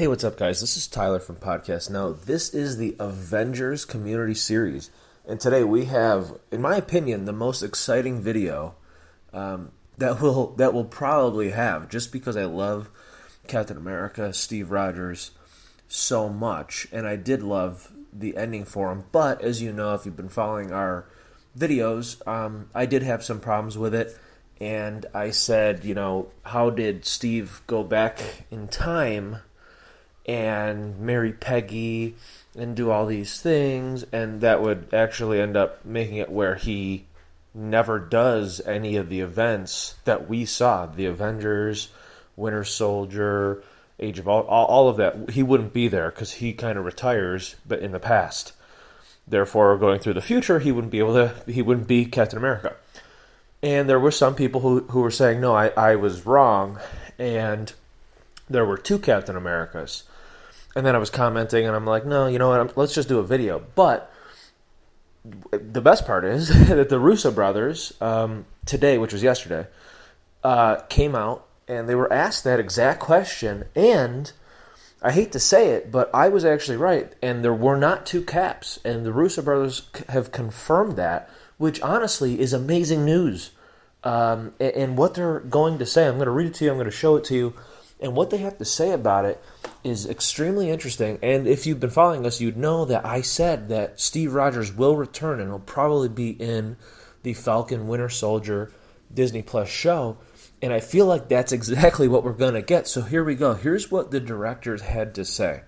Hey, what's up, guys? This is Tyler from Podcast Now. This is the Avengers Community Series, and today we have, in my opinion, the most exciting video that we'll probably have, just because I love Captain America, Steve Rogers, so much, and I did love the ending for him. But as you know, if you've been following our videos, I did have some problems with it, and I said, how did Steve go back in time and marry Peggy and do all these things, and that would actually end up making it where he never does any of the events that we saw, the Avengers, Winter Soldier, Age of all of that. He wouldn't be there because he kind of retires, but in the past. Therefore, going through the future, he wouldn't be Captain America. And there were some people who were saying, no, I was wrong, and there were two Captain Americas. And then I was commenting, and I'm like, no, you know what, let's just do a video. But the best part is that the Russo brothers, today, which was yesterday, came out, and they were asked that exact question. And I hate to say it, but I was actually right, and there were not two Caps. And the Russo brothers have confirmed that, which honestly is amazing news. And what they're going to say, I'm going to read it to you, I'm going to show it to you. And what they have to say about it is extremely interesting. And if you've been following us, you'd know that I said that Steve Rogers will return, and he'll probably be in the Falcon Winter Soldier Disney Plus show. And I feel like that's exactly what we're going to get. So here we go. Here's what the directors had to say.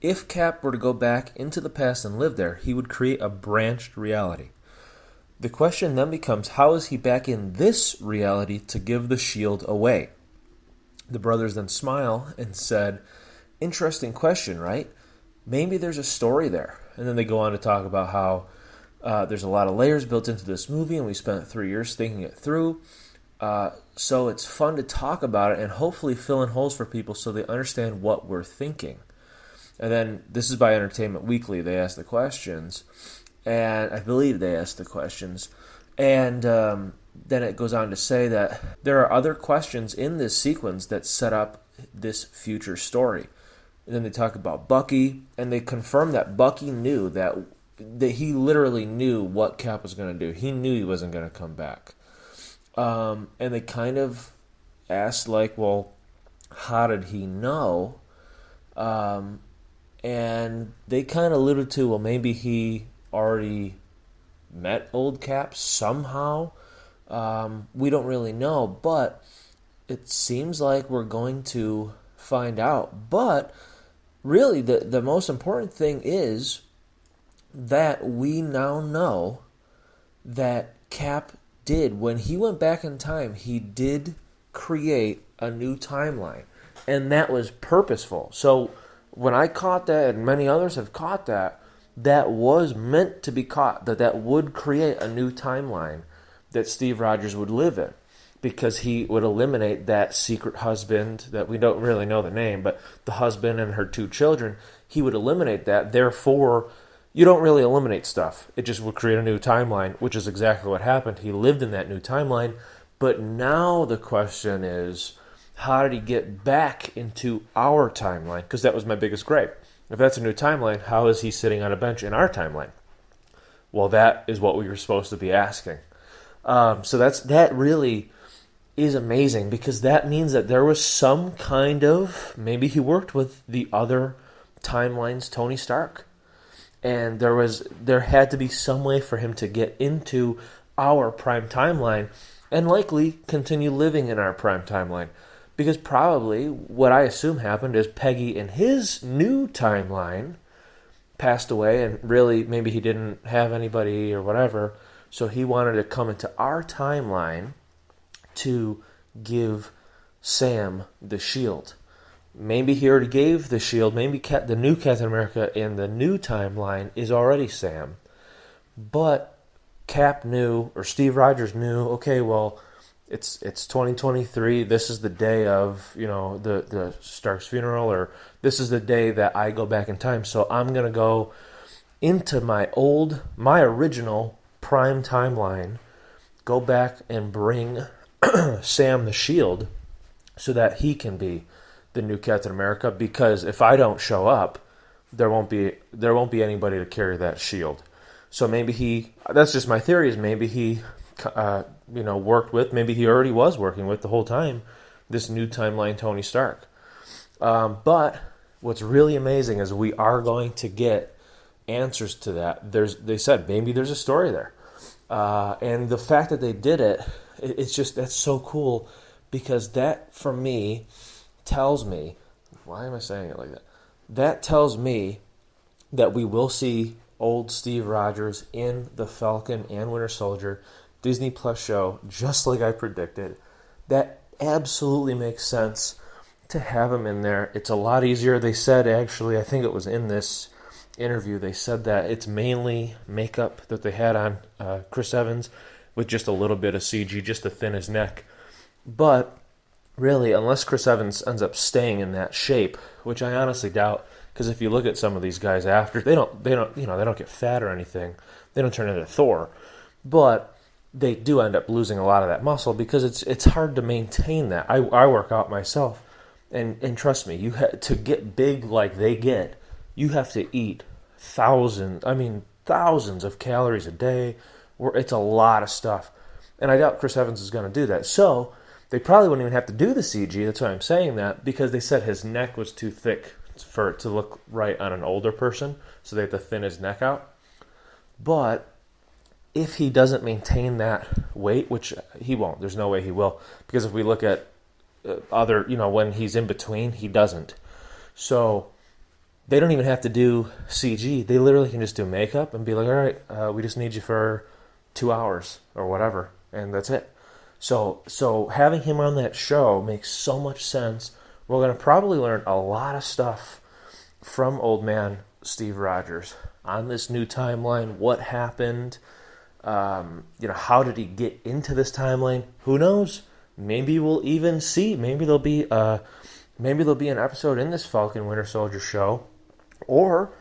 If Cap were to go back into the past and live there, he would create a branched reality. The question then becomes, how is he back in this reality to give the shield away? The brothers then smile and said, interesting question, right? Maybe there's a story there. And then they go on to talk about how there's a lot of layers built into this movie, and we spent 3 years thinking it through. So it's fun to talk about it and hopefully fill in holes for people so they understand what we're thinking. And then this is by Entertainment Weekly. They asked the questions, and I believe they asked the questions. And then it goes on to say that there are other questions in this sequence that set up this future story. And then they talk about Bucky, and they confirm that Bucky knew that he literally knew what Cap was going to do. He knew he wasn't going to come back. And they kind of asked, like, well, how did he know? And they kind of alluded to, well, maybe he already met old Cap somehow. We don't really know, but it seems like we're going to find out. But really, the most important thing is that we now know that Cap did, when he went back in time, he did create a new timeline, and that was purposeful. So when I caught that, and many others have caught that, that was meant to be caught, that would create a new timeline that Steve Rogers would live in, because he would eliminate that secret husband that we don't really know the name, but the husband and her two children, he would eliminate that. Therefore, you don't really eliminate stuff. It just would create a new timeline, which is exactly what happened. He lived in that new timeline, but now the question is, how did he get back into our timeline? Because that was my biggest gripe. If that's a new timeline, how is he sitting on a bench in our timeline? Well, that is what we were supposed to be asking. So that really is amazing, because that means that there was some kind of, maybe he worked with the other timeline's Tony Stark, and there had to be some way for him to get into our prime timeline and likely continue living in our prime timeline. Because probably what I assume happened is Peggy in his new timeline passed away, and really maybe he didn't have anybody or whatever, so he wanted to come into our timeline to give Sam the shield. Maybe he already gave the shield. Maybe the new Captain America in the new timeline is already Sam. But Cap knew, or Steve Rogers knew, okay, well, it's 2023. This is the day of, the Stark's funeral, or this is the day that I go back in time. So I'm going to go into my original prime timeline, go back and bring Sam the shield so that he can be the new Captain America, because if I don't show up, there won't be anybody to carry that shield. So maybe that's just my theory, is maybe he worked with, maybe he already was working with the whole time, this new timeline Tony Stark. But what's really amazing is we are going to get answers to that. They said maybe there's a story there. And the fact that they did it, that's so cool, because that, for me, tells me, why am I saying it like that? That tells me that we will see old Steve Rogers in the Falcon and Winter Soldier Disney Plus show, just like I predicted. That absolutely makes sense to have him in there. It's a lot easier. They said, actually, I think it was in this interview, they said that it's mainly makeup that they had on Chris Evans, with just a little bit of CG just to thin his neck. But really, unless Chris Evans ends up staying in that shape, which I honestly doubt, because if you look at some of these guys after, they don't get fat or anything. They don't turn into Thor, but they do end up losing a lot of that muscle, because it's hard to maintain that. I work out myself, and trust me, to get big like they get, you have to eat thousands of calories a day. It's a lot of stuff, and I doubt Chris Evans is going to do that. So they probably wouldn't even have to do the CG. That's why I'm saying that, because they said his neck was too thick for it to look right on an older person, so they have to thin his neck out. But if he doesn't maintain that weight, which he won't, there's no way he will, because if we look at other, when he's in between, he doesn't. So they don't even have to do CG. They literally can just do makeup and be like, all right, we just need you for 2 hours or whatever, and that's it. So having him on that show makes so much sense. We're going to probably learn a lot of stuff from old man Steve Rogers on this new timeline. What happened? How did he get into this timeline? Who knows? Maybe we'll even see. Maybe there'll be an episode in this Falcon Winter Soldier show, or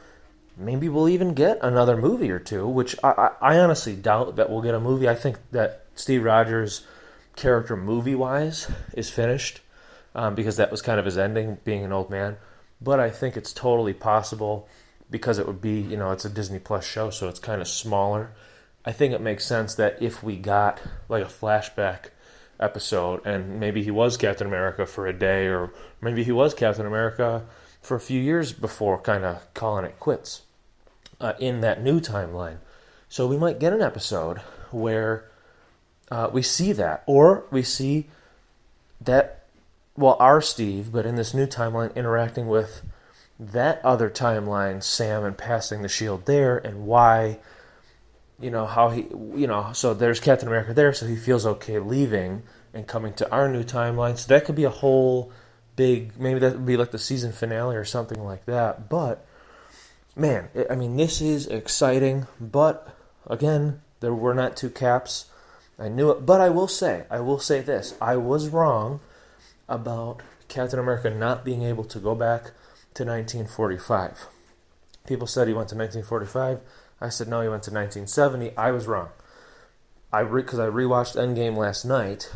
maybe we'll even get another movie or two. Which I honestly doubt that we'll get a movie. I think that Steve Rogers' character movie-wise is finished, because that was kind of his ending, being an old man. But I think it's totally possible, because it would be, it's a Disney Plus show, so it's kind of smaller. I think it makes sense that if we got like a flashback episode, and maybe he was Captain America for a day, or maybe he was Captain America for a few years before kind of calling it quits in that new timeline. So we might get an episode where we see that, or we see that, our Steve, but in this new timeline, interacting with that other timeline, Sam, and passing the shield there, and why, how he, so there's Captain America there, so he feels okay leaving and coming to our new timeline. So that could be a whole big, maybe that would be like the season finale or something like that. But, man, this is exciting, but, again, there were not two Caps. I knew it, but I will say this. I was wrong about Captain America not being able to go back to 1945. People said he went to 1945. I said no, he went to 1970. I was wrong. Because I rewatched Endgame last night,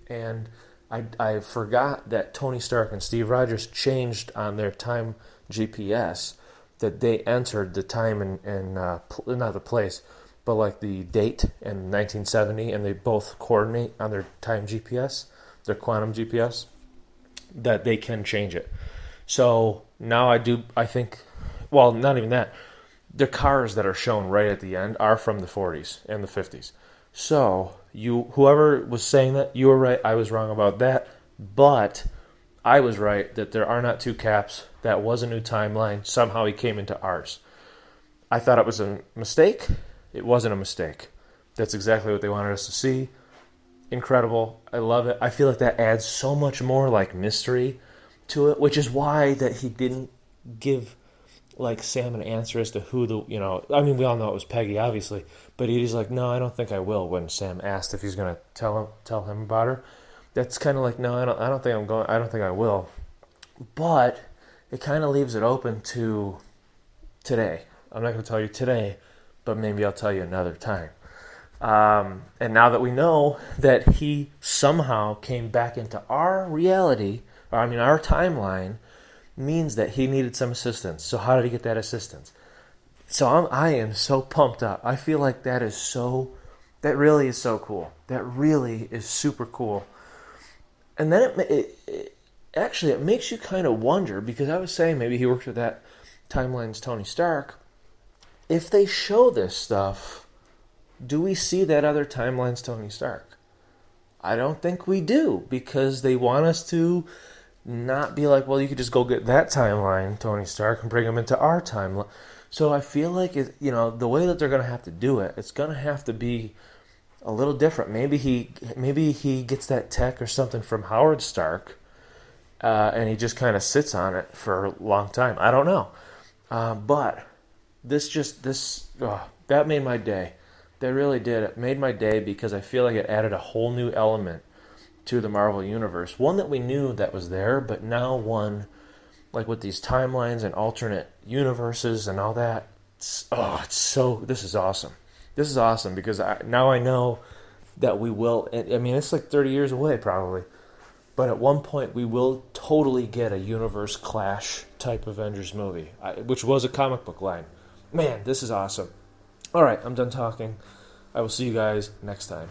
and I forgot that Tony Stark and Steve Rogers changed on their time GPS, that they entered the time and not the place, but like the date in 1970, and they both coordinate on their time GPS, their quantum GPS, that they can change it. So now I think, well, not even that. The cars that are shown right at the end are from the 40s and the 50s. So whoever was saying that, you were right. I was wrong about that. But I was right that there are not two Caps. That was a new timeline. Somehow he came into ours. I thought it was a mistake. It wasn't a mistake. That's exactly what they wanted us to see. Incredible. I love it. I feel like that adds so much more like mystery to it, which is why that he didn't give like Sam an answer as to who we all know it was Peggy, obviously, but he's like, no, I don't think I will, when Sam asked if he's going to tell him about her. That's kind of like, no, I don't think I will. But it kind of leaves it open to today. I'm not going to tell you today, but maybe I'll tell you another time. And now that we know that he somehow came back into our reality, our timeline means that he needed some assistance. So how did he get that assistance? So I am so pumped up. I feel like that really is so cool. That really is super cool. And then it makes you kind of wonder, because I was saying maybe he worked with that timeline's Tony Stark. If they show this stuff, do we see that other timeline's Tony Stark? I don't think we do, because they want us to not be like, well, you could just go get that timeline, Tony Stark, and bring him into our timeline. So I feel like the way that they're going to have to do it, it's going to have to be a little different. Maybe he gets that tech or something from Howard Stark, and he just kind of sits on it for a long time. I don't know, but that made my day. That really did. It made my day, because I feel like it added a whole new element to the Marvel Universe. One that we knew that was there, but now one, like with these timelines and alternate universes and all that. This is awesome. This is awesome, because now I know that we will, I mean, it's like 30 years away probably, but at one point we will totally get a universe clash type Avengers movie, which was a comic book line. Man, this is awesome. All right, I'm done talking. I will see you guys next time.